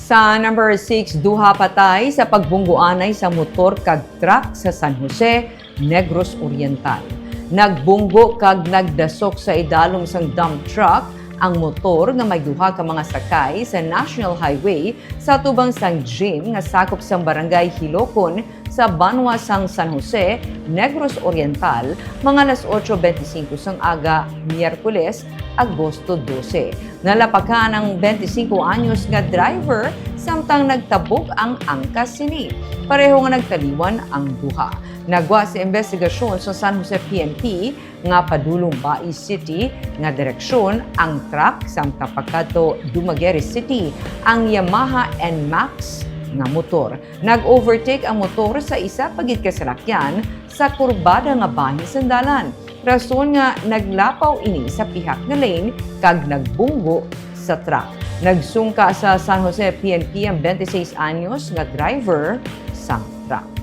Sa number 6, duha patay sa pagbungguanay sa motor kag truck sa San Jose, Negros Oriental. Nagbunggo kag nagdasok sa idalom sang dump truck ang motor nga may duha ka mga sakay sa National Highway sa tubang sang gym nga sakop sang barangay Hilocon sa Banwa sang San Jose, Negros Oriental, mga alas 8:25 sang aga, Miyerkules, Agosto 12. Nalapakan ang 25 anyos nga driver samtang nagtabog ang angkas sini. Pareho nga nagtaliwan ang duha. Nagwa sa investigasyon sa San Jose PNP nga padulong Bai City nga direksyon ang truck samtang pagkadto Dumaguete City ang Yamaha NMAX nga motor. Nag-overtake ang motor sa isa pagid kasalakyan sa kurbada nga bahin sa dalan. Rason nga naglapaw ini sa pihak nga lane kag nagbunggo sa truck. Nagsungka sa San Jose PNP ang 26 anyos nga driver sang truck.